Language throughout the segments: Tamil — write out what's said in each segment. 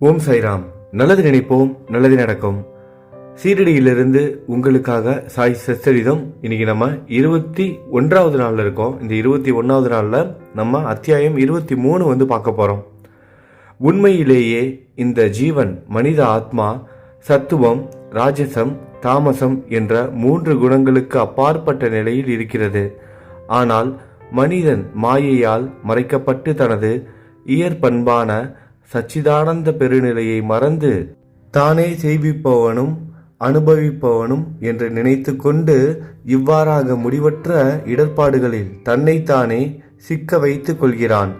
ஓம் சாய்ராம். நல்லது நினைப்போம், நல்லது நடக்கும். சீரடியிலிருந்து உங்களுக்காக சாய் சச்சரிதம். இன்னைக்கு நம்ம 21வது நாளில் இருக்கோம். இந்த 21வது நாளில் நம்ம அத்தியாயம் 23 பார்க்க போகிறோம். உண்மையிலேயே இந்த ஜீவன் மனித ஆத்மா சத்துவம், ராஜசம், தாமசம் என்ற 3 குணங்களுக்கு அப்பாற்பட்ட நிலையில் இருக்கிறது. ஆனால் மனிதன் மாயையால் மறைக்கப்பட்டு தனது இயற்பண்பான சச்சிதானந்த பெருநிலையை மறந்து தானே செய்விப்பவனும் அனுபவிப்பவனும் என்று நினைத்து கொண்டு இவ்வாறாக முடிவற்ற இடர்பாடுகளில் தன்னைத்தானே சிக்க வைத்து கொள்கிறான்.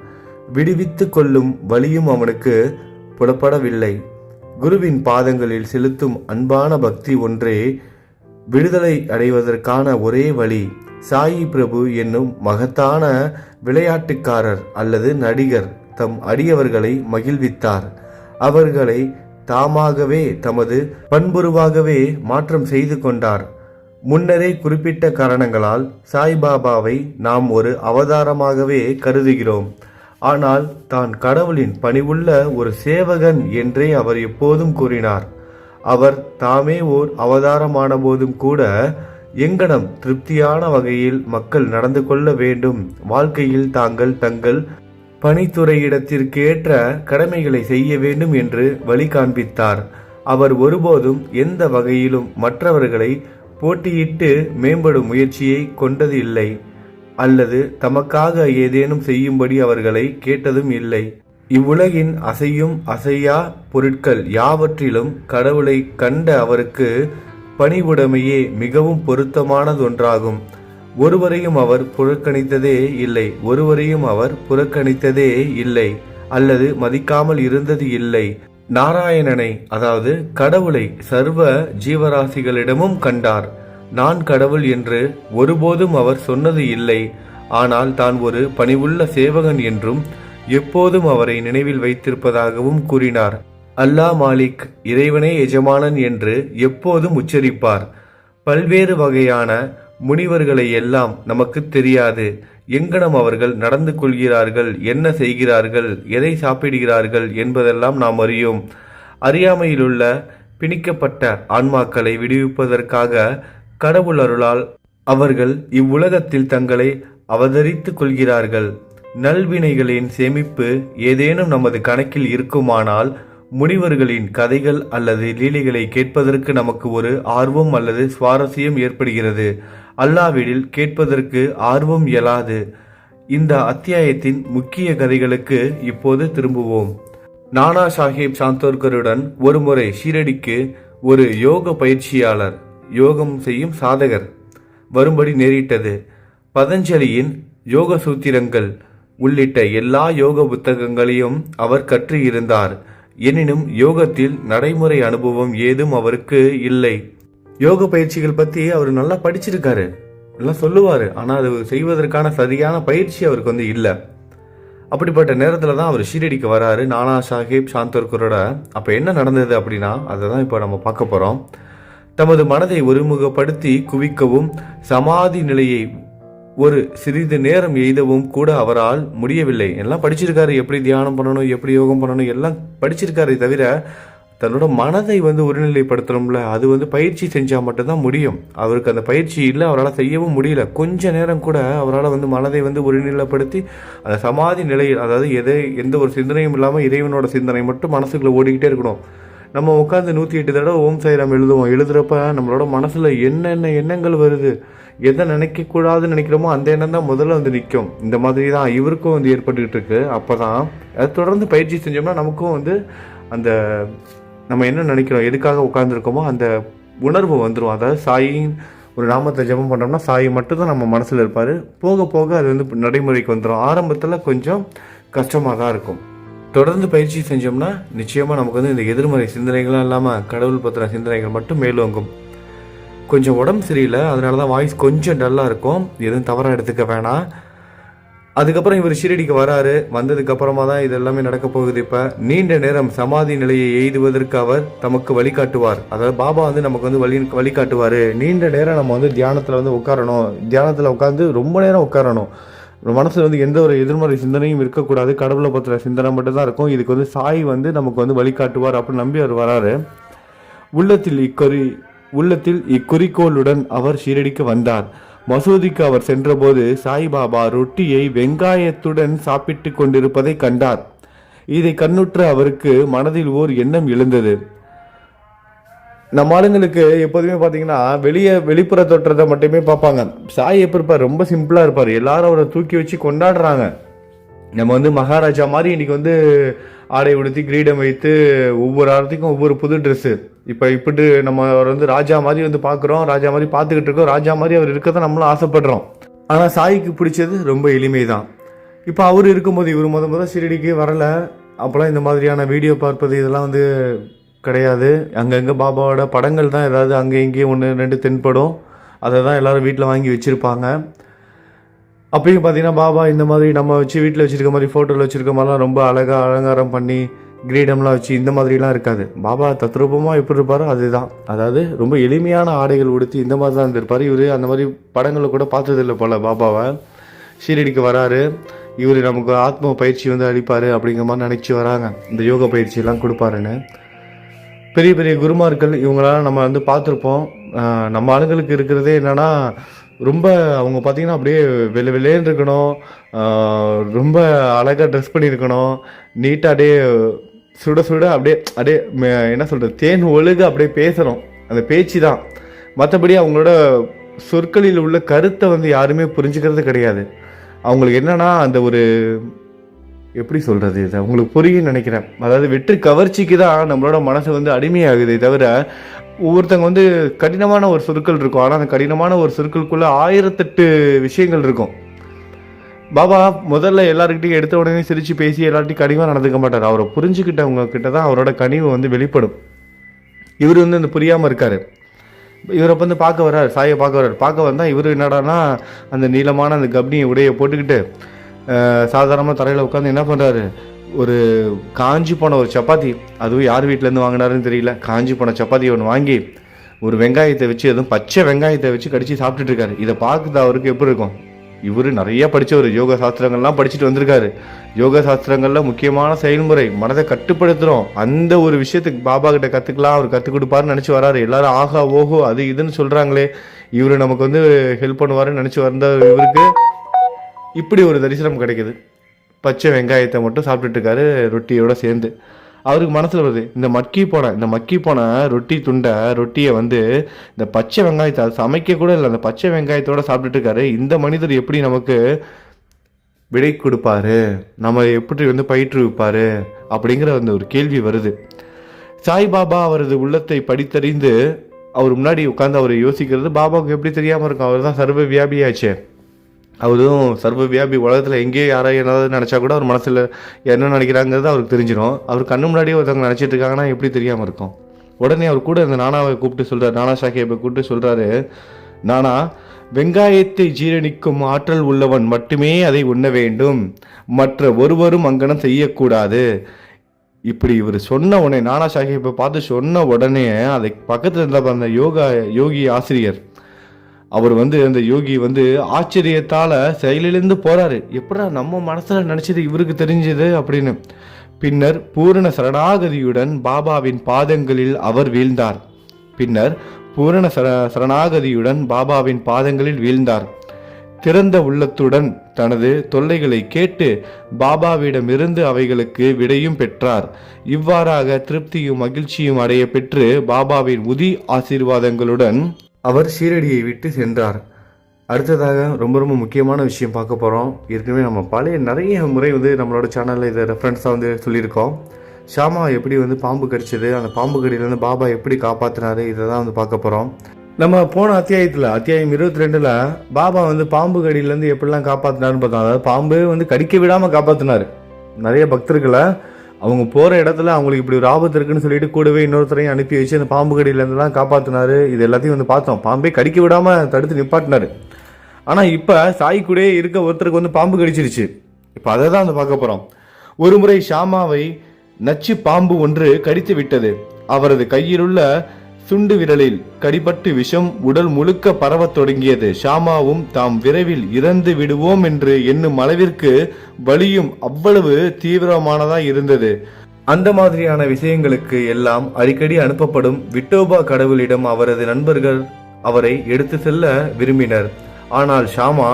விடுவித்து கொள்ளும் வழியும் அவனுக்கு புலப்படவில்லை. குருவின் பாதங்களில் செலுத்தும் அன்பான பக்தி ஒன்றே விடுதலை அடைவதற்கான ஒரே வழி. சாயி பிரபு என்னும் மகத்தான விளையாட்டுக்காரர் அல்லது நடிகர் தம் அடியவர்களை மகிழ்வித்தார். அவர்களை தாமாகவே தமது பண்புருவாகவே மாற்றம் செய்து கொண்டார். முன்னரே குறிப்பிட்ட காரணங்களால் சாய்பாபாவை நாம் ஒரு அவதாரமாகவே கருதுகிறோம். ஆனால் தான் கடவுளின் பணிவுள்ள ஒரு சேவகன் என்றே அவர் எப்போதும் கூறினார். அவர் தாமே ஓர் அவதாரமான போதும் கூட எங்கனம் திருப்தியான வகையில் மக்கள் நடந்து கொள்ள வேண்டும், வாழ்க்கையில் தங்கள் பணித்துறையிடத்திற்கேற்ற கடமைகளை செய்ய வேண்டும் என்று வழி காண்பித்தார். அவர் ஒருபோதும் எந்த வகையிலும் மற்றவர்களை போட்டியிட்டு மேம்படும் முயற்சியை கொண்டது இல்லை, அல்லது தமக்காக ஏதேனும் செய்யும்படி அவர்களை கேட்டதும் இல்லை. இவ்வுலகின் அசையும் அசையா பொருட்கள் யாவற்றிலும் கடவுளை கண்ட அவருக்கு பணிவுடைமையே மிகவும் பொருத்தமானதொன்றாகும். ஒருவரையும் அவர் புறக்கணித்ததே இல்லை அல்லது மதிக்காமல் இருந்தது இல்லை. நாராயணனை, அதாவது கடவுளை சர்வ ஜீவராசிகளிடமும் கண்டார். நான் கடவுள் என்று ஒருபோதும் அவர் சொன்னது இல்லை. ஆனால் தான் ஒரு பணிவுள்ள சேவகன் என்றும் எப்போதும் அவரை நினைவில் வைத்திருப்பதாகவும் கூறினார். அல்லாஹ் மாலிக், இறைவனே எஜமானன் என்று எப்போதும் உச்சரிப்பார். பல்வேறு வகையான முனிவர்களை எல்லாம் நமக்கு தெரியாது. எங்கனம் அவர்கள் நடந்து கொள்கிறார்கள், என்ன செய்கிறார்கள், எதை சாப்பிடுகிறார்கள் என்பதெல்லாம் நாம் அறியோம். அறியாமையிலுள்ள பிணிக்கப்பட்ட ஆன்மாக்களை விடுவிப்பதற்காக கடவுள் அருளால் அவர்கள் இவ்வுலகத்தில் தங்களை அவதரித்து கொள்கிறார்கள். நல்வினைகளின் சேமிப்பு ஏதேனும் நமது கணக்கில் இருக்குமானால் முனிவர்களின் கதைகள் அல்லது லீலைகளை கேட்பதற்கு நமக்கு ஒரு ஆர்வம் அல்லது சுவாரஸ்யம் ஏற்படுகிறது. அல்லாவிடில் கேட்பதற்கு ஆர்வம் இயலாது. இந்த அத்தியாயத்தின் முக்கிய கதைகளுக்கு இப்போது திரும்புவோம். நானா சாஹேப் சாந்தோர்கருடன் ஒருமுறை ஷீரடிக்கு ஒரு யோக பயிற்சியாளர், யோகம் செய்யும் சாதகர் வரும்படி நேரிட்டது. பதஞ்சலியின் யோக சூத்திரங்கள் உள்ளிட்ட எல்லா யோக புத்தகங்களையும் அவர் கற்று இருந்தார். எனினும் யோகத்தில் நடைமுறை அனுபவம் ஏதும் அவருக்கு இல்லை. யோக பயிற்சிகள் பற்றி அவர் நல்லா படிச்சிருக்காரு, எல்லாம் சொல்லுவார். ஆனால் அது செய்வதற்கான சரியான பயிற்சி அவருக்கு இல்லை. அப்படிப்பட்ட நேரத்தில் தான் அவர் ஷீரடிக்கு வராரு, நானா சாஹேப் சாந்தோர்கரோட. அப்போ என்ன நடந்தது அப்படின்னா அதை தான் இப்போ நம்ம பார்க்க போகிறோம். தமது மனதை ஒருமுகப்படுத்தி குவிக்கவும் சமாதி நிலையை ஒரு சிறிது நேரம் எய்தவும் கூட அவரால் முடியவில்லை. எல்லாம் படிச்சிருக்காரு, எப்படி தியானம் பண்ணணும், எப்படி யோகம் பண்ணணும், எல்லாம் படிச்சிருக்காரு. தவிர தன்னோட மனதை ஒருநிலைப்படுத்தணும்ல, அது பயிற்சி செஞ்சால் மட்டும்தான் முடியும். அவருக்கு அந்த பயிற்சி இல்லை, அவரால் செய்யவும் முடியல. கொஞ்ச நேரம் கூட அவரால் மனதை ஒருநிலைப்படுத்தி அந்த சமாதி நிலையில், அதாவது எந்த ஒரு சிந்தனையும் இல்லாமல் இறைவனோட சிந்தனை மட்டும் மனசுக்குள்ளே ஓடிக்கிட்டே இருக்கணும். நம்ம உட்காந்து 108 தடவை ஓம் சாய்ராம் எழுதுறப்ப நம்மளோட மனசில் என்னென்ன எண்ணங்கள் வருது, எதை நினைக்கக்கூடாதுன்னு நினைக்கிறோமோ அந்த எண்ணம் தான் முதல்ல நிற்கும். இந்த மாதிரி தான் இவருக்கும் ஏற்பட்டுக்கிட்டு இருக்கு. அப்போ தான் அது தொடர்ந்து பயிற்சி செஞ்சோம்னா நமக்கும் அந்த நம்ம என்ன நினைக்கிறோம், எதுக்காக உட்காந்துருக்கோமோ அந்த உணர்வு வந்துடும். அதாவது சாயின் ஒரு நாமத்தை ஜெபம் பண்ணுறோம்னா சாய் மட்டும்தான் நம்ம மனசில் இருப்பார். போக போக அது நடைமுறைக்கு வந்துடும். ஆரம்பத்தில் கொஞ்சம் கஷ்டமாக தான் இருக்கும். தொடர்ந்து பயிற்சி செஞ்சோம்னா நிச்சயமாக நமக்கு இந்த எதிர்மறை சிந்தனைகள்லாம் இல்லாமல் கடவுள் பற்றின சிந்தனைகள் மட்டும் மேலோங்கும். கொஞ்சம் உடம்பு சரியில்லை, அதனால தான் வாய்ஸ் கொஞ்சம் டல்லாக இருக்கும், எதுவும் தவறாக எடுத்துக்க வேணாம். அதுக்கப்புறம் இவர் ஷீரடிக்கு வராரு. வந்ததுக்கப்புறமா தான் இது எல்லாமே நடக்க போகுது. இப்போ நீண்ட நேரம் சமாதி நிலையை எய்துவதற்கு அவர் தமக்கு வழிகாட்டுவார். அதாவது பாபா நமக்கு வழிகாட்டுவார். நீண்ட நேரம் நம்ம தியானத்தில் உட்காரணும், தியானத்தில் உட்காந்து ரொம்ப நேரம் உட்காரணும். மனசில் வந்து எந்த ஒரு எதிர்மறை சிந்தனையும் இருக்கக்கூடாது, கடவுளை பற்றின சிந்தனை மட்டும் தான் இருக்கும். இதுக்கு வந்து சாய் வந்து நமக்கு வந்து வழிகாட்டுவார் அப்படின்னு நம்பி அவர் வராரு. உள்ளத்தில் இக்குறிக்கோளுடன் அவர் ஷீரடிக்கு வந்தார். மசூதிக்கு அவர் சென்றபோது சாய்பாபா ரொட்டியை வெங்காயத்துடன் சாப்பிட்டு கொண்டிருப்பதை கண்டார். இதை கண்ணுற்ற அவருக்கு மனதில் ஓர் எண்ணம் எழுந்தது. நம்ம ஆளுங்களுக்கு எப்போதுமே பார்த்தீங்கன்னா வெளிப்புற தோற்றத்தை மட்டுமே பார்ப்பாங்க. சாய் எப்படி இருப்பார், ரொம்ப சிம்பிளாக இருப்பார். எல்லாரும் அவரை தூக்கி வச்சு கொண்டாடுறாங்க. நம்ம வந்து மகாராஜா மாதிரி இன்னைக்கு வந்து ஆடை உடுத்தி கிரீடம் வைத்து ஒவ்வொரு ஆரத்துக்கும் ஒவ்வொரு புது ட்ரெஸ்ஸு. இப்படி நம்ம அவர் வந்து ராஜா மாதிரி வந்து பார்க்குறோம், ராஜா மாதிரி பார்த்துக்கிட்டு இருக்கோம், ராஜா மாதிரி அவர் இருக்க தான் நம்மளும் ஆசைப்படுறோம். ஆனால் சாய்க்கு பிடிச்சது ரொம்ப எளிமை தான். இப்போ அவர் இருக்கும்போது இவர் முத ஷீரடிக்கு வரலை. அப்போலாம் இந்த மாதிரியான வீடியோ பார்ப்பது இதெல்லாம் வந்து கிடையாது. அங்கங்கே பாபாவோட படங்கள் தான் ஏதாவது அங்கே இங்கேயும் 1-2 தென்படும். அதை தான் எல்லோரும் வீட்டில் வாங்கி வச்சுருப்பாங்க. அப்பயும் பார்த்தீங்கன்னா பாபா இந்த மாதிரி நம்ம வீட்டில் வச்சுருக்க மாதிரி ஃபோட்டோவில் வச்சுருக்க மாதிரிலாம் ரொம்ப அழகாக அலங்காரம் பண்ணி கிரீடம்லாம் வச்சு இந்த மாதிரிலாம் இருக்காது. பாபா தத்ரூபமாக எப்படி இருப்பாரோ அதுதான். அதாவது ரொம்ப எளிமையான ஆடைகள் உடுத்தி இந்த மாதிரி தான் இருந்திருப்பார். இவர் அந்த மாதிரி படங்களை கூட பார்த்ததில்லை போல் பாபாவை. ஷீரடிக்கு வராரு, இவர் நமக்கு ஆத்ம பயிற்சி வந்து அளிப்பார் அப்படிங்கிற மாதிரி நினச்சி வராங்க. இந்த யோகா பயிற்சியெல்லாம் கொடுப்பாருன்னு பெரிய பெரிய குருமார்கள் இவங்களாம் நம்ம வந்து பார்த்துருப்போம். நம்ம ஆளுங்களுக்கு இருக்கிறதே என்னென்னா ரொம்ப அவங்க பார்த்திங்கன்னா அப்படியே வெள்ளைன்னு இருக்கணும், ரொம்ப அழகாக ட்ரெஸ் பண்ணியிருக்கணும், நீட்டாக அப்படியே சுட அப்படியே என்ன சொல்கிறது, தேன் ஒழுக அப்படியே பேசணும். அந்த பேச்சு தான். மற்றபடி அவங்களோட சொற்களில் உள்ள கருத்தை வந்து யாருமே புரிஞ்சுக்கிறது கிடையாது. அவங்களுக்கு என்னென்னா அந்த ஒரு எப்படி சொல்கிறது, இதை உங்களுக்கு புரியுன்னு நினைக்கிறேன். அதாவது வெற்றி கவர்ச்சிக்கு தான் நம்மளோட மனசு வந்து அடிமையாகுதே தவிர ஒவ்வொருத்தங்க வந்து கடினமான ஒரு சொற்கள் இருக்கும். ஆனால் அந்த கடினமான ஒரு சொற்களுக்குள்ளே 1008 விஷயங்கள் இருக்கும். பாபா முதல்ல எல்லாருக்கிட்டையும் எடுத்த உடனே சிரித்து பேசி எல்லார்ட்டையும் கனிவாக நடந்துக்க மாட்டார். அவரை புரிஞ்சுக்கிட்டவங்க கிட்ட தான் அவரோட கனிவு வந்து வெளிப்படும். இவர் வந்து இந்த புரியாமல் இருக்கார். இவரை வந்து பார்க்க வர்றார், சாயை பார்க்க வந்தால் இவர் என்னடானா அந்த நீளமான அந்த கப்னியை உடையை போட்டுக்கிட்டு சாதாரணமாக தரையில் உட்காந்து என்ன பண்ணுறாரு, ஒரு காஞ்சி போன ஒரு சப்பாத்தி, அதுவும் யார் வீட்டிலேருந்து வாங்கினாருன்னு தெரியல, காஞ்சி போன சப்பாத்தி ஒன்று வாங்கி ஒரு வெங்காயத்தை வச்சு, அதுவும் பச்சை வெங்காயத்தை வச்சு கடிச்சு சாப்பிட்டுட்டு இருக்காரு. இதை பார்க்குறது அவருக்கு எப்படி இருக்கும்? இவர் நிறைய படித்தவர், யோகா சாஸ்திரங்கள்லாம் படிச்சுட்டு வந்திருக்காரு. யோகா சாஸ்திரங்களில் முக்கியமான செயல்முறை மனதை கட்டுப்படுத்துகிறோம். அந்த ஒரு விஷயத்துக்கு பாபா கிட்ட கற்றுக்கலாம், அவர் கற்றுக் கொடுப்பாருன்னு நினச்சி வராரு. எல்லாரும் ஆகா ஓஹோ அது இதுன்னு சொல்கிறாங்களே, இவர் நமக்கு வந்து ஹெல்ப் பண்ணுவாருன்னு நினச்சி வந்த இவருக்கு இப்படி ஒரு தரிசனம் கிடைக்குது. பச்சை வெங்காயத்தை மட்டும் சாப்பிட்டுட்டு இருக்காரு ரொட்டியோட சேர்ந்து. அவருக்கு மனசில் வருது, இந்த மக்கி போன ரொட்டியை வந்து இந்த பச்சை வெங்காயத்தை அது சமைக்க கூட இல்லை, அந்த பச்சை வெங்காயத்தோட சாப்பிட்டுட்டு இருக்காரு. இந்த மனிதர் எப்படி நமக்கு விடை கொடுப்பாரு, நம்ம எப்படி வந்து பயிற்றுவிப்பாரு அப்படிங்கிற அந்த ஒரு கேள்வி வருது. சாய்பாபா அவரது உள்ளத்தை படித்தறிந்து அவர் முன்னாடி உட்காந்து அவர் யோசிக்கிறது பாபாவுக்கு எப்படி தெரியாமல் இருக்கும். அவர் தான் சர்வ வியாபியாச்சே. அவரும் சர்வ வியாபி, உலகத்தில் எங்கேயோ யாராவது ஏதாவது நினச்சா கூட அவர் மனசில் என்ன நினைக்கிறாங்கிறது அவருக்கு தெரிஞ்சிடும். அவர் கண்ணு முன்னாடியே ஒருத்தவங்க நினச்சிட்டு இருக்காங்கன்னா எப்படி தெரியாமல் இருக்கும். உடனே அவர் கூட இந்த நானாவை கூப்பிட்டு சொல்கிறார், நானா சாஹேப்பை கூப்பிட்டு சொல்கிறாரு, நானா வெங்காயத்தை ஜீரணிக்கும் ஆற்றல் உள்ளவன் மட்டுமே அதை உண்ண வேண்டும், மற்ற ஒருவரும் அங்கனம் செய்யக்கூடாது. இப்படி இவர் சொன்ன உடனே, நானா சாஹேப்பை பார்த்து சொன்ன உடனே அதை பக்கத்தில் இருந்த அந்த யோகி ஆசிரியர் அவர் வந்து அந்த யோகி வந்து ஆச்சரியத்தால் செயலிழந்து போகிறாரு. எப்படா நம்ம மனசில் நினச்சது இவருக்கு தெரிஞ்சது அப்படின்னு. பின்னர் பூரண சரணாகதியுடன் பாபாவின் பாதங்களில் அவர் வீழ்ந்தார். திறந்த உள்ளத்துடன் தனது தொல்லைகளை கேட்டு பாபாவிடமிருந்து அவைகளுக்கு விடையும் பெற்றார். இவ்வாறாக திருப்தியும் மகிழ்ச்சியும் அடைய பெற்று பாபாவின் உதி ஆசீர்வாதங்களுடன் அவர் ஷீரடியை விட்டு சென்றார். அடுத்ததாக ரொம்ப ரொம்ப முக்கியமான விஷயம் பார்க்க போகிறோம். ஏற்கனவே நம்ம நிறைய முறை வந்து நம்மளோட சேனலில் இதை ரெஃபரன்ஸாக வந்து சொல்லியிருக்கோம். ஷாமா எப்படி வந்து பாம்பு கடிச்சது, அந்த பாம்பு கடியிலேருந்து பாபா எப்படி காப்பாற்றினாரு, இதை தான் வந்து பார்க்க போகிறோம். நம்ம போன அத்தியாயம் 22 பாபா வந்து பாம்பு கடியிலேருந்து எப்படிலாம் காப்பாற்றினாருன்னு பார்த்தோம். அதாவது பாம்பு வந்து கடிக்க விடாமல் காப்பாற்றினார் நிறைய பக்தர்களை. அவங்க போகிற இடத்துல அவங்களுக்கு இப்படி ஒரு ஆபத்து இருக்குன்னு சொல்லிட்டு கூடவே இன்னொருத்தரையும் அனுப்பி வச்சு அந்த பாம்பு கடியிலேருந்துலாம் காப்பாற்றினாரு. இது எல்லாத்தையும் வந்து பார்த்தோம். பாம்பே கடிக்க விடாமல் தடுத்து நிப்பாட்டினார். ஆனால் இப்போ சாய் கூட இருக்க ஒருத்தருக்கு வந்து பாம்பு கடிச்சிருச்சு. இப்போ அதை தான் வந்து பார்க்க போகிறோம். ஒரு முறை ஷாமாவை நச்சு பாம்பு ஒன்று கடித்து விட்டது. அவரது கையிலுள்ள சுண்டு விரலில் கடிபட்டு விஷம் உடல் முழுக்க பரவத் தொடங்கியது. ஷாமாவும் தாம் விரைவில் இறந்து விடுவோம் என்று எண்ணும் அளவிற்கு வலியும் அவ்வளவு தீவிரமானதா இருந்தது. அந்த மாதிரியான விஷயங்களுக்கு எல்லாம் அடிக்கடி அனுப்பப்படும் விட்டோபா கடவுளிடம் அவரது நண்பர்கள் அவரை எடுத்து செல்ல விரும்பினர். ஆனால் ஷாமா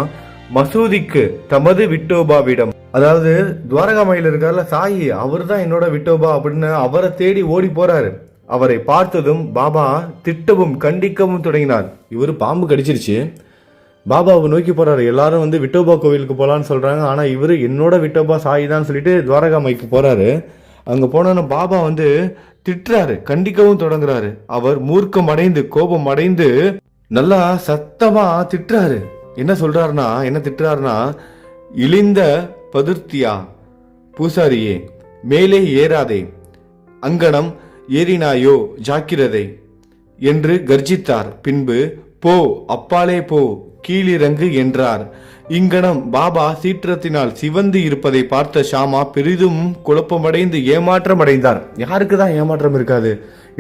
மசூதிக்கு தமது விட்டோபாவிடம், அதாவது துவாரகாமையில் இருக்கார்ல சாயி, அவர் தான் என்னோட விட்டோபா அப்படின்னு அவரை தேடி ஓடி போறாரு. அவரை பார்த்ததும் பாபா திட்டவும் கண்டிக்கவும் தொடங்கினார். இவர் பாம்பு கடிச்சிருச்சு, பாபாவை நோக்கி போறாரு. எல்லாரும் வந்து விட்டோபா கோவிலுக்கு போலான்னு சொல்றாங்க. ஆனா இவரு என்னோட விட்டோபா சாயி தான் சொல்லிட்டு துவாரகாமைக்கு போறாரு. அங்க போன பாபா வந்து திட்டுறாரு, கண்டிக்கவும் தொடங்குறாரு. அவர் மூர்க்கம் அடைந்து கோபம் அடைந்து நல்லா சத்தமா திட்டுறாரு. என்ன திட்டுறாருன்னா, இழிந்த பதுர்த்தியா பூசாரியே, மேலே ஏறாதே, அங்கனம் ஏறினாயோ ஜாக்கிரதை என்று கர்ஜித்தார். பின்பு போ, அப்பாலே போ, கீழிறங்கு என்றார். இங்கனம் பாபா சீற்றத்தினால் சிவந்து இருப்பதை பார்த்த ஷாமா பெரிதும் குழப்பமடைந்து ஏமாற்றம் அடைந்தார். யாருக்கு தான் ஏமாற்றம் இருக்காது?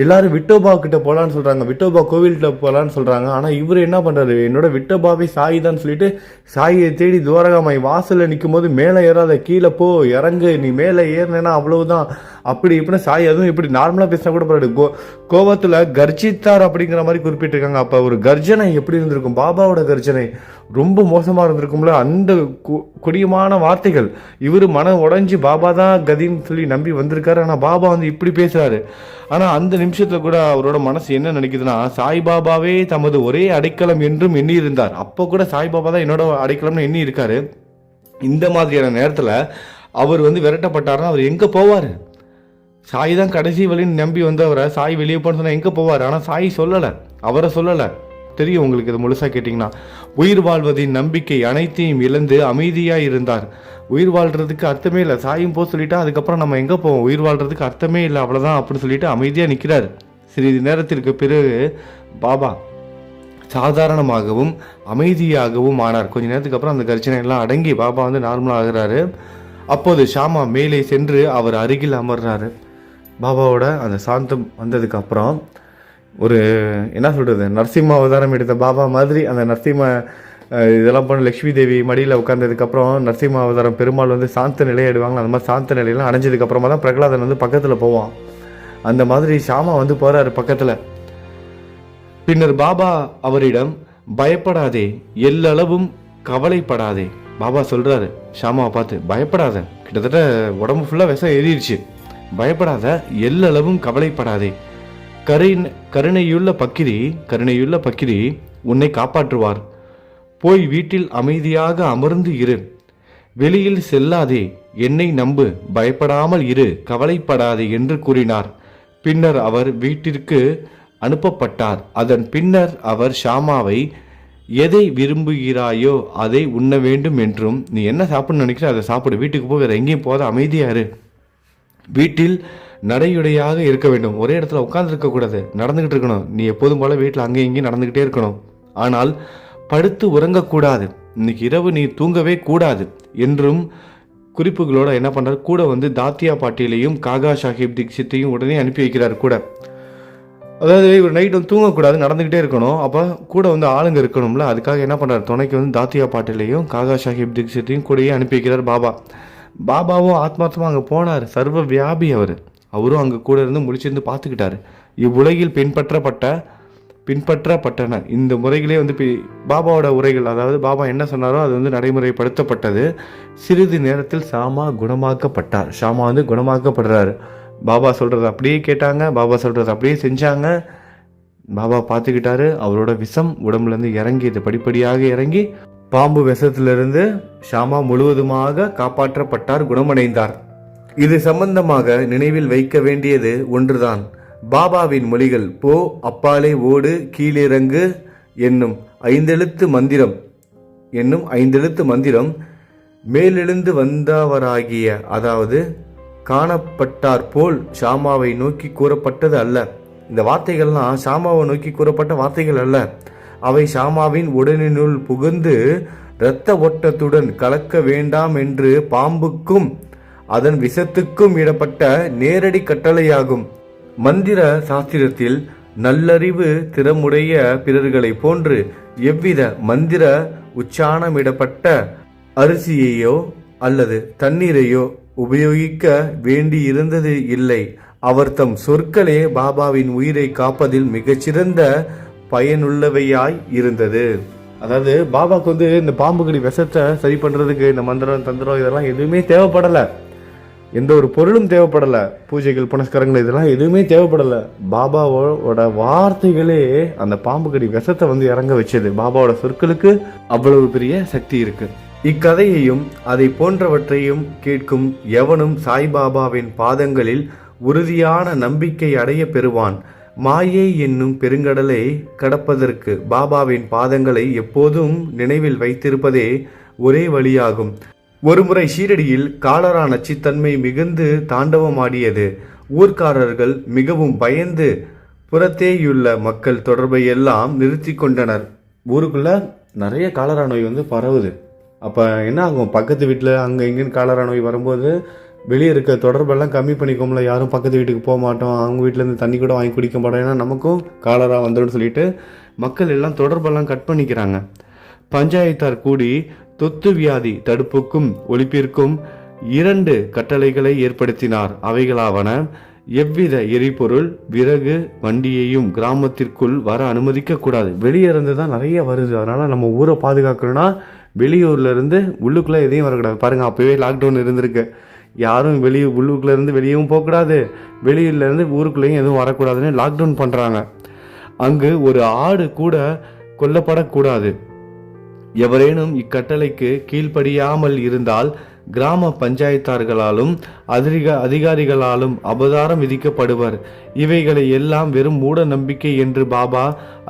எல்லாரும் விட்டோபா கிட்ட போலான்னு சொல்றாங்க, விட்டோபா கோவில்கிட்ட போலான்னு சொல்றாங்க. ஆனா இவரு என்ன பண்றாரு, என்னோட விட்டோபாவை சாயி தான் சொல்லிட்டு சாயியை தேடி துவாரகாமாய் வாசல்ல நிற்கும் போது மேலே ஏறாத, கீழே போ, இறங்கு, நீ மேலே ஏறினா அவ்வளவுதான் அப்படி இப்படின்னு சாயி அதுவும் இப்படி நார்மலா பேசினா கூட பரவாயில்ல, கோவத்துல கர்ஜித்தார் அப்படிங்கிற மாதிரி குறிப்பிட்டிருக்காங்க. அப்ப ஒரு கர்ஜனை எப்படி இருந்திருக்கும்? பாபாவோட கர்ஜனை ரொம்ப மோசமா இருந்திருக்கும்ல. அந்த கொடியமான வார்த்தைகள். இவரு மனம் உடைஞ்சு பாபா தான் கதின்னு சொல்லி நம்பி வந்திருக்காரு. ஆனா பாபா வந்து இப்படி பேசுறாரு. ஆனா அந்த நிமிஷத்துல கூட அவரோட மனசு என்ன நினைக்குதுன்னா, சாய்பாபாவே தமது ஒரே அடைக்கலம் என்றும் எண்ணி இருந்தார். அப்போ கூட சாய்பாபா தான் என்னோட அடைக்கலம்னு எண்ணி இருக்காரு. இந்த மாதிரியான நேரத்துல அவர் வந்து விரட்டப்பட்டாருன்னா அவர் எங்க போவாரு? சாய் தான் கடைசி வழின்னு நம்பி வந்தவரை சாய் வெளியே போன்னு சொன்னா எங்க போவார்? ஆனா சாய் சொல்லல, அவரை சொல்லல. தெரியும் உங்களுக்கு இது முழுசா கேட்டீங்கன்னா. உயிர் வாழ்வதின் நம்பிக்கை அனைத்தையும் இழந்து அமைதியா இருந்தார். உயிர் வாழ்றதுக்கு அர்த்தமே இல்லை, சாயும் போ சொல்லிட்டா அதுக்கப்புறம் நம்ம எங்க போவோம்? உயிர் வாழ்றதுக்கு அர்த்தமே இல்லை, அவ்வளவுதான் அப்படின்னு சொல்லிட்டு அமைதியா நிக்கிறார். சிறிது நேரத்திற்கு பிறகு பாபா சாதாரணமாகவும் அமைதியாகவும் ஆனார். கொஞ்ச நேரத்துக்கு அப்புறம் அந்த கர்ஜனை எல்லாம் அடங்கி பாபா வந்து நார்மலா ஆகிறாரு. அப்போது ஷாமா மேலே சென்று அவர் அருகில் அமர்றாரு. பாபாவோட அந்த சாந்தம் வந்ததுக்கு அப்புறம் ஒரு என்ன சொல்றது, நரசிம்ம அவதாரம் எடுத்த பாபா மாதிரி அந்த நரசிம்ம இதெல்லாம் பண்ண லட்சுமி தேவி மடியில் உட்கார்ந்ததுக்கப்புறம் நரசிம்ம அவதாரம் பெருமாள் வந்து சாந்த நிலையிடுவாங்க. அந்த மாதிரி சாந்த நிலையெல்லாம் அடைஞ்சதுக்கு அப்புறமா தான் பிரகலாதன் வந்து பக்கத்தில் போவான். அந்த மாதிரி ஷாமா வந்து போறாரு பக்கத்தில். பின்னர் பாபா அவரிடம், பயப்படாதே, எல்லளவும் கவலைப்படாதே. பாபா சொல்றாரு ஷாமாவை பார்த்து, பயப்படாத, கிட்டத்தட்ட உடம்பு ஃபுல்லா விஷம் ஏறிடுச்சு, பயப்படாத, எல்லளவும் கவலைப்படாதே. கருணையுள்ள பக்கிரி உன்னை காப்பாற்றுவார். போய் வீட்டில் அமைதியாக அமர்ந்து இரு, வெளியில் செல்லாதே, என்னை நம்பு, பயப்படாமல் இரு, கவலைப்படாதே என்று கூறினார். பின்னர் அவர் வீட்டிற்கு அனுப்பப்பட்டார். அதன் பின்னர் அவர் ஷாமாவை, எதை விரும்புகிறாயோ அதை உண்ண வேண்டும் என்றும், நீ என்ன சாப்பிடணும்னு நினைக்கிற அதை சாப்பிடு, வீட்டுக்கு போய் வேற எங்கேயும் போத, அமைதியா இரு, வீட்டில் நடையுடையாக இருக்க வேண்டும், ஒரே இடத்துல உட்கார்ந்துருக்க கூடாது, நடந்துகிட்டு இருக்கணும், நீ எப்போதும் போல வீட்டில் அங்கேயும் இங்கேயும் நடந்துகிட்டே இருக்கணும், ஆனால் படுத்து உறங்கக்கூடாது, இன்னைக்கு இரவு நீ தூங்கவே கூடாது என்றும் குறிப்புகளோட என்ன பண்றாரு, கூட வந்து தாத்தியா பாட்டிலையும் காகா சாஹிப் தீக்ஷித்தையும் உடனே அனுப்பி வைக்கிறார் கூட. அதாவது ஒரு நைட் வந்து தூங்கக்கூடாது, நடந்துகிட்டே இருக்கணும், அப்போ கூட வந்து ஆளுங்க இருக்கணும்ல, அதுக்காக என்ன பண்றாரு, துணைக்கு வந்து தாத்தியா பாட்டிலையும் காகா சாஹிப் தீக்ஷித்தையும் கூடயே அனுப்பி வைக்கிறார் பாபா. பாபாவும் ஆத்மார்த்தமாக அங்கே போனார், சர்வ வியாபி அவரும் அங்கே கூட இருந்து முடிச்சிருந்து பார்த்துக்கிட்டாரு. இவ்வுலகில் பின்பற்றப்பட்டன இந்த முறைகளே வந்து பாபாவோட உரைகள், அதாவது பாபா என்ன சொன்னாரோ அது வந்து நடைமுறைப்படுத்தப்பட்டது. சிறிது நேரத்தில் ஷாமா வந்து குணமாக்கப்படுறாரு. பாபா சொல்றது அப்படியே கேட்டாங்க, பாபா சொல்றது அப்படியே செஞ்சாங்க. பாபா பார்த்துக்கிட்டாரு, அவரோட விஷம் உடம்புல இருந்து இறங்கியது, படிப்படியாக இறங்கி பாம்பு விஷத்திலிருந்து ஷாமா முழுவதுமாக காப்பாற்றப்பட்டார், குணமடைந்தார். இது சம்பந்தமாக நினைவில் வைக்க வேண்டியது ஒன்றுதான். பாபாவின் மொழிகள் போ, அப்பாலே ஓடு, கீழிறங்கு என்னும் ஐந்தெழுத்து மந்திரம் மேலெழுந்து வந்தவராகிய, அதாவது காணப்பட்டார் போல் ஷாமாவை நோக்கி கூறப்பட்டது அல்ல. இந்த வார்த்தைகள்லாம் ஷாமாவை நோக்கி கூறப்பட்ட வார்த்தைகள் அல்ல. அவை ஷாமாவின் உடலினுள் புகுந்து இரத்த ஓட்டத்துடன் கலக்க வேண்டாம் என்று பாம்புக்கும் அதன் விஷத்துக்கும் இடப்பட்ட நேரடி கட்டளையாகும். மந்திர சாஸ்திரத்தில் நல்லறிவு திறமுடைய பிறர்களைப் போன்று எவ்வித மந்திர உச்சாணமிடப்பட்ட அரிசியையோ அல்லது தண்ணீரையோ உபயோகிக்க வேண்டியிருந்தது இல்லை. அவர் தம் சொற்களே பாபாவின் உயிரை காப்பதில் மிகச்சிறந்த பயனுள்ளவையாய் இருந்தது. அதாவது பாபாவுக்கு இந்த பாம்பு கடி விஷத்தை சரி பண்றதுக்கு இந்த மந்திரம் தந்திரம் இதெல்லாம் எதுவுமே தேவைப்படல. எந்த ஒரு பொருளும் தேவைப்படல. பூஜைகள் புனஸ்காரங்கள் இதெல்லாம் எதுவுமே தேவைப்படல. பாபாவோட வார்த்தைகளே அந்த பாம்பு கடி விஷத்தை இறங்க வச்சது. பாபாவோட சொற்களுக்கு அவ்வளவு பெரிய சக்தி இருக்கு. இக்கதையையும் அதை போன்றவற்றையும் கேட்கும் எவனும் சாய்பாபாவின் பாதங்களில் உறுதியான நம்பிக்கை அடைய பெறுவான். மாயை என்னும் பெருங்கடலை கடப்பதற்கு பாபாவின் பாதங்களை எப்போதும் நினைவில் வைத்திருப்பதே ஒரே வழியாகும். ஒருமுறை ஷீரடியில் காலரா நச்சுத்தன்மை மிகுந்து தாண்டவமாடியது. ஊர்க்காரர்கள் மிகவும் பயந்து புறத்தேயுள்ள மக்கள் தொடர்பை எல்லாம் நிறுத்தி கொண்டனர். ஊருக்குள்ள நிறைய காலரா நோய் பரவுது. அப்போ என்ன ஆகும், பக்கத்து வீட்டில் அங்கே இங்கேன்னு காலரா நோய் வரும்போது வெளியே இருக்க தொடர்பெல்லாம் கம்மி பண்ணிக்கோம்ல. யாரும் பக்கத்து வீட்டுக்கு போக மாட்டோம், அவங்க வீட்டிலேருந்து தண்ணி கூட வாங்கி குடிக்க மாட்டோம், ஏன்னா நமக்கும் காலரா வந்துடும் சொல்லிட்டு மக்கள் எல்லாம் தொடர்பெல்லாம் கட் பண்ணிக்கிறாங்க. பஞ்சாயத்தார் கூடி தொத்து வியாதி தடுப்புக்கும் ஒழிப்பிற்கும் 2 கட்டளைகளை ஏற்படுத்தினார். அவைகளாவன: எவ்வித எரிபொருள் விறகு வண்டியையும் கிராமத்திற்குள் வர அனுமதிக்க கூடாது. வெளியே இருந்து தான் நிறைய வருது, அதனால நம்ம ஊரை பாதுகாக்கணும்னா வெளியூர்ல இருந்து உள்ளுக்குள்ள எதையும் வரக்கூடாது. பாருங்க, அப்பவே லாக்டவுன் இருந்திருக்கு. யாரும் உள்ளுக்குள்ள இருந்து வெளியவும் போகக்கூடாது, வெளியூர்ல இருந்து ஊருக்குள்ளேயும் எதுவும் வரக்கூடாதுன்னு லாக்டவுன் பண்றாங்க. அங்கு ஒரு ஆடு கூட கொல்லப்படக்கூடாது. எவரேனும் இக்கட்டளைக்கு கீழ்ப்படியாமல் இருந்தால் கிராம பஞ்சாயத்தார்களாலும் அதிகாரிகளாலும் அபதாரம் விதிக்கப்படுவர். இவைகளை எல்லாம் வெறும் மூட நம்பிக்கை என்று பாபா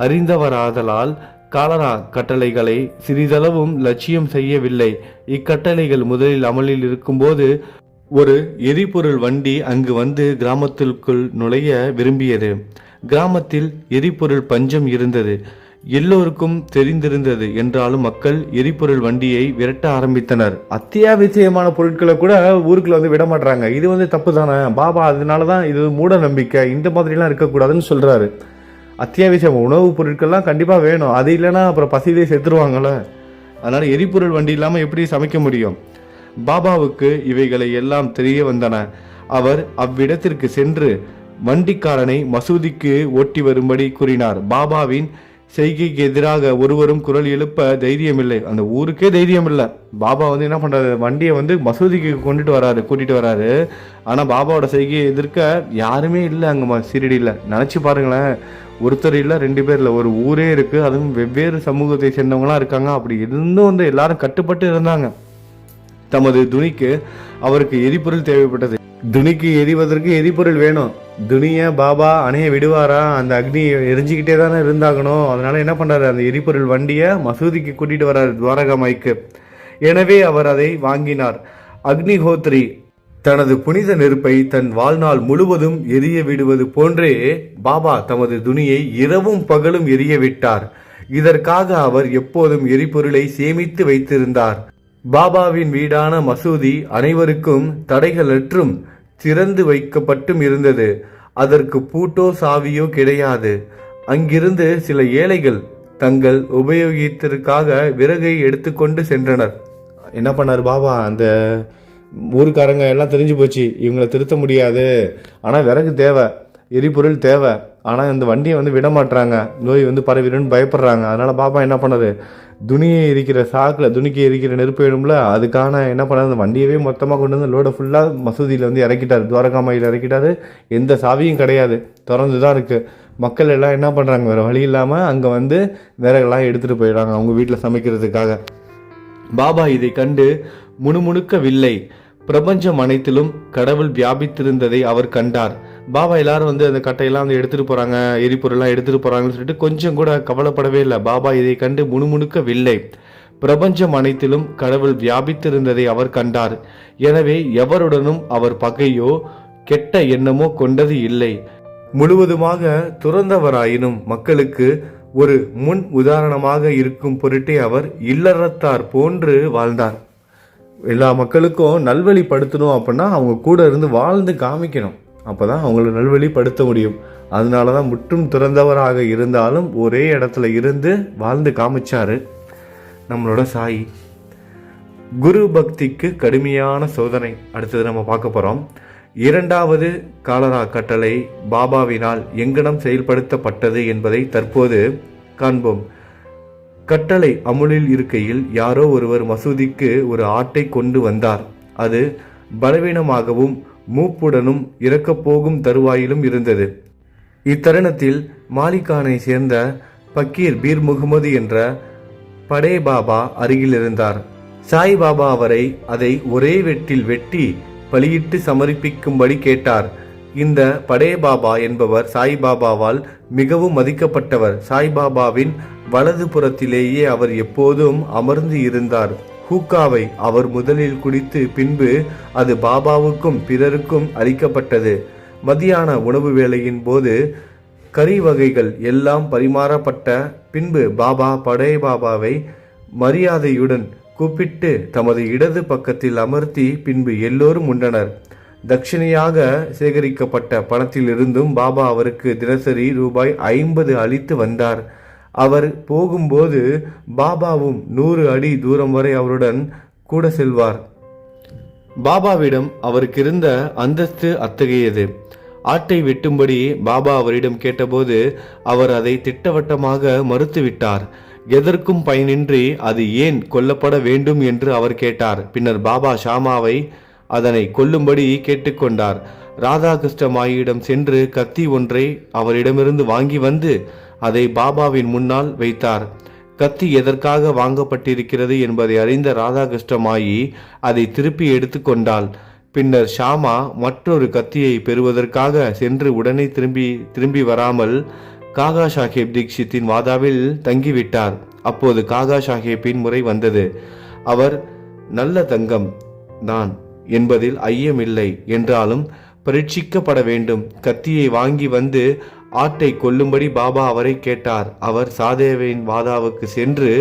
அறிந்தவராதலால் காலரா கட்டளைகளை சிறிதளவும் லட்சியம் செய்யவில்லை. இக்கட்டளைகள் முதலில் அமலில் இருக்கும்போது ஒரு எரிபொருள் வண்டி அங்கு கிராமத்திற்குள் நுழைய விரும்பியது. கிராமத்தில் எரிபொருள் பஞ்சம் இருந்தது, எல்லோருக்கும் தெரிந்திருந்தது. என்றாலும் மக்கள் எரிபொருள் வண்டியை விரட்ட ஆரம்பித்தனர். அத்தியாவசியமான பொருட்களை கூட ஊருக்குள்ள விட மாட்டாங்க. இது தப்பு தானே. பாபா அதனாலதான் இது மூட நம்பிக்கை, இந்த மாதிரிலாம் இருக்கக்கூடாதுன்னு சொல்றாரு. அத்தியாவசியம் உணவுப் பொருட்கள்லாம் கண்டிப்பா வேணும், அது இல்லைன்னா அப்புறம் பசியிலே செத்துருவாங்கல்ல. அதனால எரிபொருள் வண்டி இல்லாம எப்படி சமைக்க முடியும்? பாபாவுக்கு இவைகளை எல்லாம் தெரிய வந்தன. அவர் அவ்விடத்திற்கு சென்று வண்டிக்காரனை மசூதிக்கு ஓட்டி வரும்படி கூறினார். பாபாவின் செய்கைக்கு எதிராக ஒருவரும் குரல் எழுப்ப தைரியமில்லை. அந்த ஊருக்கே தைரியம் இல்லை. பாபா என்ன பண்றாரு, வண்டியை மசூதிக்கு கூட்டிட்டு வராரு. ஆனா பாபாவோட செய்கையை எதிர்க்க யாருமே இல்லை அங்க சீரடியில். நினைச்சு பாருங்களேன், ஒருத்தர் இல்லை, 2 பேர் இல்லை, ஒரு ஊரே இருக்கு. அதுவும் வெவ்வேறு சமூகத்தை சேர்ந்தவங்களா இருக்காங்க. அப்படி இருந்தும் எல்லாரும் கட்டுப்பட்டு இருந்தாங்க. தமது துணிக்கு அவருக்கு எரிபொருள் தேவைப்பட்டது. துணிக்கு எரிவதற்கு எரிபொருள் வேணும். துணிய பாபா அணைய விடுவாரா? அந்த அக்னி எரிஞ்சுக்கிட்டே தானே இருந்தாகணும். அதனால என்ன பண்றாரு, அந்த எரிபொருள் வண்டியை மசூதிக்கு கூட்டிட்டு வர்றாரு, துவாரகாமாய்க்கு. எனவே அவர் அதை வாங்கினார். அக்னிஹோத்ரி தனது புனித நெருப்பை தன் வாழ்நாள் முழுவதும் எரிய விடுவது போன்றே பாபா தமது துணியை இரவும் பகலும் எரிய விட்டார். இதற்காக அவர் எப்போதும் எரிபொருளை சேமித்து வைத்திருந்தார். பாபாவின் வீடான மசூதி அனைவருக்கும் தடைகளற்றும் திறந்து வைக்கப்பட்டும் இருந்தது. அதற்கு பூட்டோ சாவியோ கிடையாது. அங்கிருந்து சில ஏழைகள் தங்கள் உபயோகத்திற்காக விறகை எடுத்துக்கொண்டு சென்றனர். என்ன பண்ணார் பாபா, அந்த ஊருக்காரங்க எல்லாம் தெரிஞ்சு போச்சு, இவங்களை திருத்த முடியாது, ஆனால் விறகு தேவை, எரிபொருள் தேவை, ஆனால் இந்த வண்டியை விட மாட்டுறாங்க, நோய் பரவிடுன்னு பயப்படுறாங்க. அதனால பாபா என்ன பண்ணாரு, துணியை எரிக்கிற சாக்கில் துணிக்கு எரிக்கிற நெருப்பு வேணும்ல, அதுக்கான என்ன பண்ணாரு, அந்த வண்டியவே மொத்தமாக கொண்டு லோடை ஃபுல்லாக மசூதியில் இறக்கிட்டார், துவாரகாமாயில் இறக்கிட்டாரு. எந்த சாவியும் கிடையாது, திறந்து தான் இருக்கு. மக்கள் எல்லாம் என்ன பண்ணுறாங்க, வேறு வழி இல்லாமல் அங்கே விறகெல்லாம் எடுத்துகிட்டு போயிடுறாங்க அவங்க வீட்டில் சமைக்கிறதுக்காக. பாபா இதை கண்டு முணுமுணுக்கவில்லை. பிரபஞ்சம் அனைத்திலும் கடவுள் வியாபித்திருந்ததை அவர் கண்டார். பாபா எல்லாரும் அந்த கட்டையெல்லாம் எடுத்துட்டு போறாங்க, எரிபொருள்லாம் எடுத்துட்டு போறாங்கன்னு சொல்லிட்டு கொஞ்சம் கூட கவலைப்படவே இல்லை. பாபா இதை கண்டு முணுமுணுக்கவில்லை. பிரபஞ்சம் அனைத்திலும் கடவுள் வியாபித்திருந்ததை அவர் கண்டார். எனவே எவருடனும் அவர் பகையோ கெட்ட எண்ணமோ கொண்டது இல்லை. முழுவதுமாக துறந்தவராயினும் மக்களுக்கு ஒரு முன் உதாரணமாக இருக்கும் பொருட்டே அவர் இல்லறத்தார் போன்று வாழ்ந்தார். எல்லா மக்களுக்கும் நல்வழிப்படுத்தணும் அப்படின்னா அவங்க கூட இருந்து வாழ்ந்து காமிக்கணும். அப்போ தான் அவங்கள நல்வழிப்படுத்த முடியும். அதனால தான் முற்றும் துறந்தவராக இருந்தாலும் ஒரே இடத்துல இருந்து வாழ்ந்து காமிச்சாரு நம்மளோட சாயி. குரு பக்திக்கு கடுமையான சோதனை அடுத்தது நம்ம பார்க்க போகிறோம். 2வது காலரா கட்டளை பாபாவினால் எங்கனம் செயல்படுத்தப்பட்டது என்பதை தற்போது காண்போம். கட்டளை அமுலில் இருக்கையில் யாரோ ஒருவர் மசூதிக்கு ஒரு ஆட்டை கொண்டு வந்தார். அது பலவீனமாகவும் மூப்புடனும் இறக்கப்போகும் தருவாயிலும் இருந்தது. இத்தருணத்தில் மாலிகானை சேர்ந்த பக்கீர் பீர் முகமது என்ற படே பாபா அருகில் இருந்தார். சாய்பாபா அவரை அதை ஒரே வெட்டில் வெட்டி பலியிட்டு சமர்ப்பிக்கும்படி கேட்டார். இந்த படே பாபா என்பவர் சாய்பாபாவால் மிகவும் மதிக்கப்பட்டவர். சாய்பாபாவின் வலது புறத்திலேயே அவர் எப்போதும் அமர்ந்து இருந்தார். ஹூக்காவை அவர் முதலில் குடித்து பின்பு அது பாபாவுக்கும் பிறருக்கும் அளிக்கப்பட்டது. மதியான உணவு வேளையின் போது கறி வகைகள் எல்லாம் பரிமாறப்பட்ட பின்பு பாபா படே பாபாவை மரியாதையுடன் கூப்பிட்டு தமது இடது பக்கத்தில் அமர்த்தி பின்பு எல்லோரும் உண்டனர். தட்சிணையாக சேகரிக்கப்பட்ட பணத்திலிருந்தும் பாபா அவருக்கு தினசரி ரூபாய் 50 அளித்து வந்தார். அவர் போகும்போது பாபாவும் 100 அடி தூரம் வரை அவருடன் கூட செல்வார். பாபாவிடம் அவருக்கு இருந்த அந்தஸ்து அத்தகையது. ஆட்டை வெட்டும்படி பாபா அவரிடம் கேட்டபோது அவர் அதை திட்டவட்டமாக மறுத்துவிட்டார். எதற்கும் பயனின்றி அது ஏன் கொல்லப்பட வேண்டும் என்று அவர் கேட்டார். பின்னர் பாபா ஷாமாவை அதனை கொல்லும்படி கேட்டுக்கொண்டார். ராதாகிருஷ்ணமாயிடம் சென்று கத்தி ஒன்றை அவரிடமிருந்து வாங்கி வந்து அதை பாபாவின் முன்னால் வைத்தார். கத்தி எதற்காக வாங்கப்பட்டிருக்கிறது என்பதை அறிந்த ராதாகிருஷ்ணமாயி அதை திருப்பி எடுத்து கொண்டாள். பின்னர் ஷாமா மற்றொரு கத்தியை பெறுவதற்காக சென்று உடனே திரும்பி வராமல் காகா சாஹேப் தீக்ஷித்தின் வாதாவில் தங்கிவிட்டார். அப்போது காகா சாஹேப்பின் முறை வந்தது. அவர் நல்ல தங்கம் தான் என்பதில் ஐயமில்லை என்றாலும் பரீட்சிக்கப்பட வேண்டும். கத்தியை வாங்கி வந்து ஆட்டை கொல்லும்படி பாபா அவரை கேட்டார். அவர் சாதேவின் வாதாவுக்கு சென்று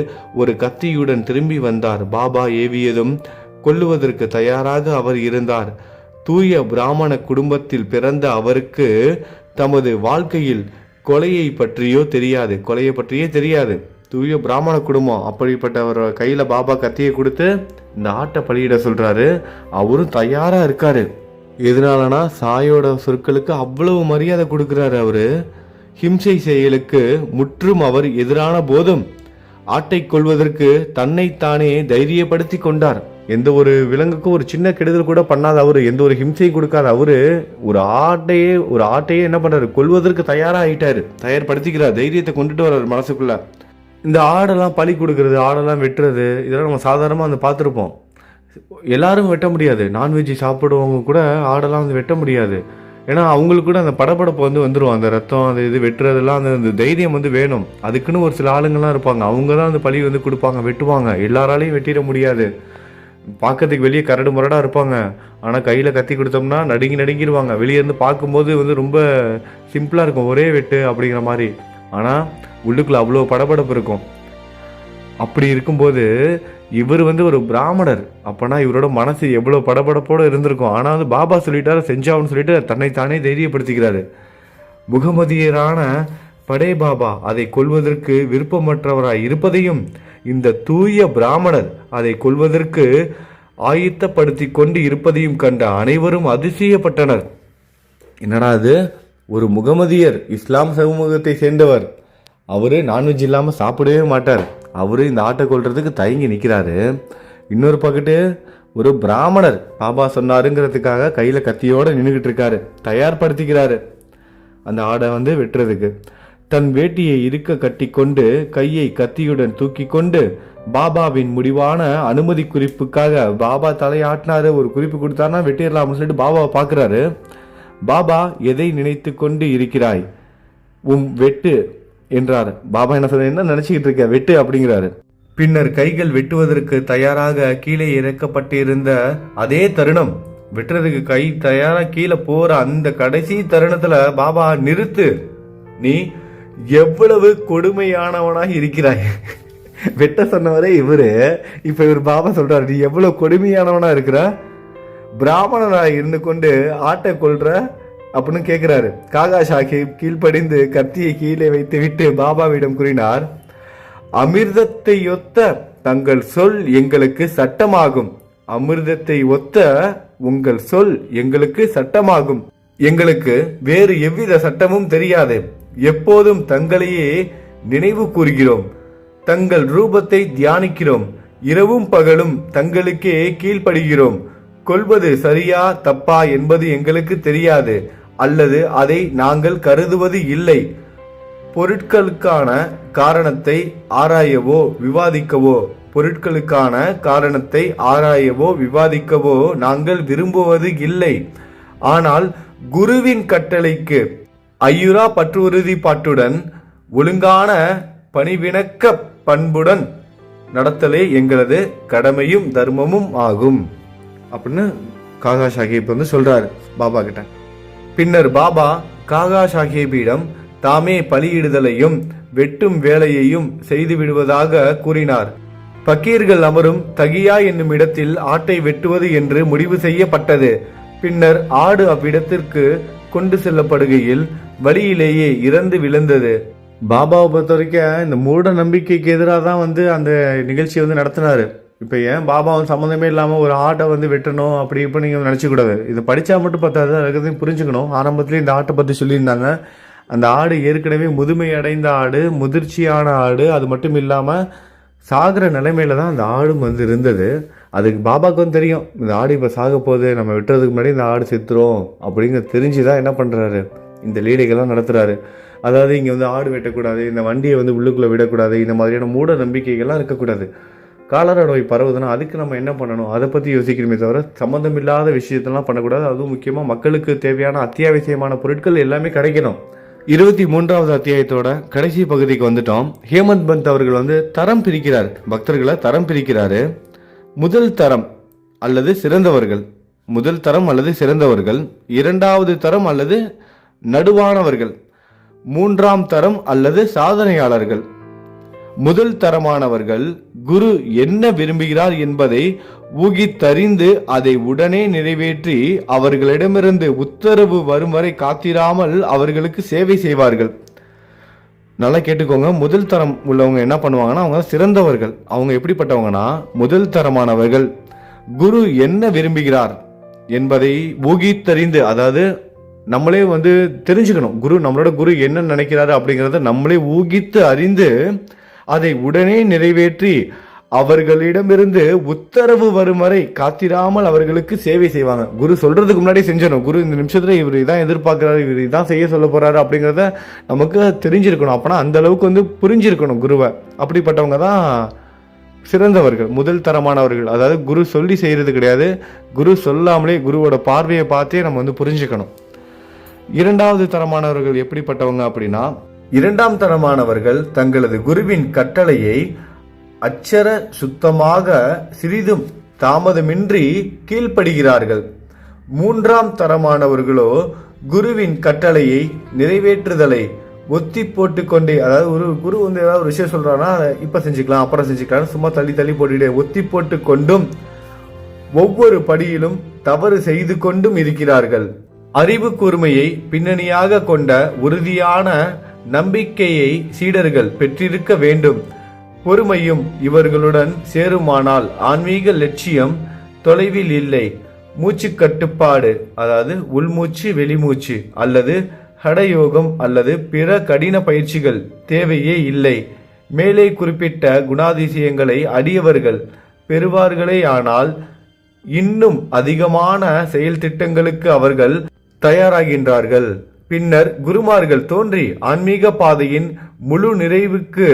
ஒரு கத்தியுடன் திரும்பி வந்தார். பாபா ஏவியதும் கொல்லுவதற்கு தயாராக அவர் இருந்தார். தூய பிராமண குடும்பத்தில் பிறந்த அவருக்கு தமது வாழ்க்கையில் கொலையை பற்றியே தெரியாது. தூய பிராமண குடும்பம், அப்படிப்பட்டவர் கையில பாபா கத்தியை கொடுத்து இந்த ஆட்டை பலியிட சொல்றாரு. அவரும் தயாரா இருக்காரு. எதனாலனா சாயோட சொற்களுக்கு அவ்வளவு மரியாதை கொடுக்கிறாரு. அவரு ஹிம்சை செயலுக்கு முற்றும் அவர் எதிரான போதும் ஆட்டை கொள்வதற்கு தன்னைத்தானே தைரியப்படுத்தி கொண்டார். எந்த ஒரு விலங்குக்கும் ஒரு சின்ன கெடுதல் கூட பண்ணாத அவரு, எந்த ஒரு ஹிம்சையும் கொடுக்காத அவரு ஒரு ஆட்டையே என்ன பண்றாரு, கொல்வதற்கு தயாராகிட்டாரு, தயார்படுத்திக்கிறார், தைரியத்தை கொண்டுட்டு வர்றாரு மனசுக்குள்ள. இந்த ஆடெல்லாம் பலி கொடுக்கறது, ஆடெல்லாம் வெட்டுறது, இதெல்லாம் நம்ம சாதாரணமாக வந்து பார்த்துருப்போம். எல்லாரும் வெட்ட முடியாது. நான்வெஜ் சாப்பிடுவவங்க கூட ஆடெல்லாம் வந்து வெட்ட முடியாது. ஏன்னா அவங்களுக்கு கூட அந்த படப்படப்பு வந்துடும். அந்த ரத்தம், அந்த இது வெட்டுறதெல்லாம் அந்த தைரியம் வேணும். அதுக்குன்னு ஒரு சில ஆளுங்கள்லாம் இருப்பாங்க. அவங்க தான் அந்த பலி கொடுப்பாங்க, வெட்டுவாங்க. எல்லாராலையும் வெட்டிட முடியாது. பார்க்கறதுக்கு வெளியே கரடு முரடாக இருப்பாங்க. ஆனால் கையில் கத்தி கொடுத்தோம்னா நடுங்கிடுவாங்க. வெளியே இருந்து பார்க்கும்போது ரொம்ப சிம்பிளாக இருக்கும், ஒரே வெட்டு அப்படிங்கிற மாதிரி. ஆனால் உள்ளுக்குள்ள அவ்வளோ படபடப்பு இருக்கும். அப்படி இருக்கும்போது இவர் ஒரு பிராமணர். அப்போனா இவரோட மனசு எவ்வளோ படபடப்போடு இருந்திருக்கும். ஆனால் பாபா சொல்லிட்டாரு, செஞ்சாவுன்னு சொல்லிட்டு தன்னைத்தானே தைரியப்படுத்திக்கிறாரு. முகமதியரான படே பாபா அதை கொல்வதற்கு விருப்பமற்றவராய் இருப்பதையும் இந்த தூய பிராமணர் அதை கொல்வதற்கு ஆயத்தப்படுத்தி கொண்டு இருப்பதையும் கண்ட அனைவரும் அதிசயப்பட்டனர். என்னடா அது, ஒரு முகமதியர், இஸ்லாம் சமூகத்தை சேர்ந்தவர், அவரு நான்வெஜ் இல்லாமல் சாப்பிடவே மாட்டார். அவரு இந்த ஆட்டை கொல்றதுக்கு தயங்கி நிற்கிறாரு. இன்னொரு பக்கத்து ஒரு பிராமணர் பாபா சொன்னாருங்கிறதுக்காக கையில் கத்தியோடு நின்றுக்கிட்டு இருக்காரு, தயார்படுத்திக்கிறாரு அந்த ஆடை வெட்டுறதுக்கு. தன் வேட்டியை இருக்க கட்டி கொண்டு கையை கத்தியுடன் தூக்கி கொண்டு பாபாவின் முடிவான அனுமதி குறிப்புக்காக பாபா தலையாட்டினாரு. ஒரு குறிப்பு கொடுத்தாருன்னா வெட்டிடலாம்னு சொல்லிட்டு பாபாவை பார்க்குறாரு. பாபா எதை நினைத்து கொண்டு இருக்கிறாய், வெட்டு என்றார். பாபா என்ன சொல்ற, என்ன நினைச்சுக்கிட்டு இருக்க, வெட்டு அப்படிங்கிறாரு. பின்னர் கைகள் வெட்டுவதற்கு தயாராக கீழே இறக்கப்பட்டிருந்த அதே தருணம், வெட்டுறதுக்கு கை தயாரா கீழே போற அந்த கடைசி தருணத்துல பாபா நிறுத்து, நீ எவ்வளவு கொடுமையானவனாக இருக்கிறாய். வெட்ட சொன்னவரே இவரு, இப்ப இவர் பாபா சொல்றாரு, நீ எவ்வளவு கொடுமையானவனா இருக்கிற, பிராமணனாக இருந்து கொண்டு ஆட்டை கொள்ற, அப்படின்னு கேட்கிறாரு. காகா சாஹிப் கீழ்ப்படிந்து கத்தியை கீழே வைத்து விட்டு பாபாவிடம் கூறினார், அமிர்தத்தை ஒத்த தங்கள் சொல் எங்களுக்கு சட்டமாகும். அமிர்தத்தை ஒத்த உங்கள் சொல் எங்களுக்கு சட்டமாகும். எங்களுக்கு வேறு எவ்வித சட்டமும் தெரியாது. எப்போதும் தங்களையே நினைவு கூறுகிறோம். தங்கள் ரூபத்தை தியானிக்கிறோம். இரவும் பகலும் தங்களுக்கே கீழ்ப்படுகிறோம். கொள்வது சரியா தப்பா என்பது எங்களுக்கு தெரியாது, அல்லது அதை நாங்கள் கருதுவது இல்லை. பொருட்களுக்கான காரணத்தை ஆராயவோ விவாதிக்கவோ நாங்கள் விரும்புவது இல்லை. ஆனால் குருவின் கட்டளைக்கு ஐயுறா பற்றுறுதிப்பாட்டுடன் ஒழுங்கான பணிவிணக்க பண்புடன் நடத்தலே எங்களது கடமையும் தர்மமும் ஆகும் அப்படின்னு காகா சாஹிப் சொல்றாரு பாபா கிட்ட. பின்னர் பாபா காகா சாஹிப்பிடம் தாமே பலியிடுதலையும் வெட்டும் வேலையையும் செய்து விடுவதாக கூறினார். பக்கீர்கள் அமரும் தகியா என்னும் இடத்தில் ஆட்டை வெட்டுவது என்று முடிவு செய்யப்பட்டது. பின்னர் ஆடு அவ்விடத்திற்கு கொண்டு செல்லப்படுகையில் வழியிலேயே இறந்து விழுந்தது. பாபாவை பொறுத்த வரைக்கும் இந்த மூட நம்பிக்கைக்கு எதிராக தான் அந்த நிகழ்ச்சியை நடத்தினாரு. இப்போ ஏன் பாபா சம்மந்தமே இல்லாமல் ஒரு ஆட்டை வெட்டணும் அப்படி இப்போ நீங்கள் நினச்சிக்கூடாது. இதை படித்தா மட்டும் பார்த்தாது, அதுக்கு புரிஞ்சுக்கணும். ஆரம்பத்துலேயே இந்த ஆட்டை பற்றி சொல்லியிருந்தாங்க. அந்த ஆடு ஏற்கனவே முதுமை அடைந்த ஆடு, முதிர்ச்சியான ஆடு. அது மட்டும் இல்லாமல் சாகிற நிலைமையில தான் அந்த ஆடும் இருந்தது. அதுக்கு பாபாவுக்கும் தெரியும் இந்த ஆடு இப்போ சாக போகுது, நம்ம வெட்டுறதுக்கு முன்னாடி இந்த ஆடு செத்துரும் அப்படிங்கிற தெரிஞ்சுதான் என்ன பண்ணுறாரு, இந்த லீலைகள்லாம் நடத்துகிறாரு. அதாவது இங்கே ஆடு வெட்டக்கூடாது, இந்த வண்டியை உள்ளுக்குள்ளே விடக்கூடாது, இந்த மாதிரியான மூட நம்பிக்கைகள்லாம் இருக்கக்கூடாது. காலரா நோய் பரவுதுன்னா அதுக்கு நம்ம என்ன பண்ணணும் அதை பற்றி யோசிக்கணுமே தவிர சம்மந்தமில்லாத விஷயத்தெல்லாம் பண்ணக்கூடாது. அதுவும் முக்கியமாக மக்களுக்கு தேவையான அத்தியாவசியமான பொருட்கள் எல்லாமே கிடைக்கணும். 23வது அத்தியாயத்தோட கடைசி பகுதிக்கு வந்துட்டோம். ஹேமந்த் பந்த் அவர்கள் தரம் பிரிக்கிறார், பக்தர்களை தரம் பிரிக்கிறாரு. முதல் தரம் அல்லது சிறந்தவர்கள், இரண்டாவது தரம் அல்லது நடுவானவர்கள், மூன்றாம் தரம் அல்லது சாதனையாளர்கள். முதல் தரமானவர்கள் குரு என்ன விரும்புகிறார் என்பதை ஊகித்தறிந்து அதை உடனே நிறைவேற்றி அவர்களிடமிருந்து உத்தரவு வரும் வரை காத்திராமல் அவர்களுக்கு சேவை செய்வார்கள். நல்லா கேட்டுக்கோங்க. முதல் தரம் உள்ளவங்க என்ன பண்ணுவாங்கன்னா அவங்க சிறந்தவர்கள். அவங்க எப்படிப்பட்டவங்கன்னா முதல் தரமானவர்கள் குரு என்ன விரும்புகிறார் என்பதை ஊகித்தறிந்து, அதாவது நம்மளே தெரிஞ்சுக்கணும் நம்மளோட குரு என்ன நினைக்கிறாரு அப்படிங்கிறத நம்மளே ஊகித்து அறிந்து அதை உடனே நிறைவேற்றி அவர்களிடமிருந்து உத்தரவு வரும் வரை காத்திராமல் அவர்களுக்கு சேவை செய்வாங்க. குரு சொல்றதுக்கு முன்னாடி செஞ்சிடணும். குரு இந்த நிமிஷத்துல இவர் இதான் எதிர்பார்க்கிறாரு, இவர் இதான் செய்ய சொல்ல போறாரு அப்படிங்கிறத நமக்கு தெரிஞ்சிருக்கணும். அப்பனா அந்த அளவுக்கு புரிஞ்சிருக்கணும் குருவை. அப்படிப்பட்டவங்க தான் சிறந்தவர்கள், முதல் தரமானவர்கள். அதாவது குரு சொல்லி செய்யறது கிடையாது, குரு சொல்லாமலே குருவோட பார்வையை பார்த்தே நம்ம புரிஞ்சுக்கணும். இரண்டாவது தரமானவர்கள் எப்படிப்பட்டவங்க அப்படின்னா, இரண்டாம் தரமானவர்கள் தங்களது குருவின் கட்டளையை அச்சர சுத்தமாக சிறிதும் தாமதமின்றி கீழ்ப்படுகிறார்கள். மூன்றாம் தரமானவர்களோ குருவின் கட்டளையை நிறைவேற்றுதலை ஒத்தி போட்டு கொண்டே, அதாவது ஒரு குரு ஏதாவது ஒரு விஷயம் சொல்றான்னா இப்ப செஞ்சுக்கலாம் அப்புறம் செஞ்சுக்கலாம் சும்மா தள்ளி தள்ளி போட்டுக்கிட்டே ஒத்தி போட்டு கொண்டும் ஒவ்வொரு படியிலும் தவறு செய்து கொண்டும் இருக்கிறார்கள். அறிவு கூர்மையை பின்னணியாக கொண்ட உறுதியான நம்பிக்கையை சீடர்கள் பெற்றிருக்க வேண்டும். பொறுமையும் இவர்களுடன் சேருமானால் ஆன்மீக லட்சியம் தொலைவில் இல்லை. மூச்சு கட்டுப்பாடு, அதாவது உள்மூச்சு வெளிமூச்சு அல்லது ஹடயோகம் அல்லது பிற கடின பயிற்சிகள் தேவையே இல்லை. மேலே குறிப்பிட்ட குணாதிசயங்களை அடியவர்கள் பெறுவார்களேயானால் இன்னும் அதிகமான செயல் திட்டங்களுக்கு அவர்கள் தயாராகின்றார்கள். பின்னர் குருமார்கள் தோன்றி ஆன்மீக பாதையின் முழு நிறைவுக்கு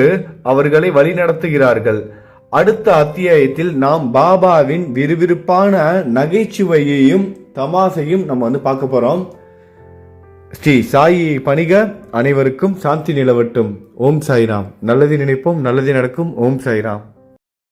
அவர்களை வழிநடத்துகிறார்கள். அடுத்த அத்தியாயத்தில் நாம் பாபாவின் விறுவிறுப்பான நகைச்சுவையையும் தமாசையும் நம்ம பார்க்க போறோம். ஸ்ரீ சாயியை பணிக, அனைவருக்கும் சாந்தி நிலவட்டும். ஓம் சாய்ராம். நல்லது நினைப்போம், நல்லது நடக்கும். ஓம் சாய்ராம்.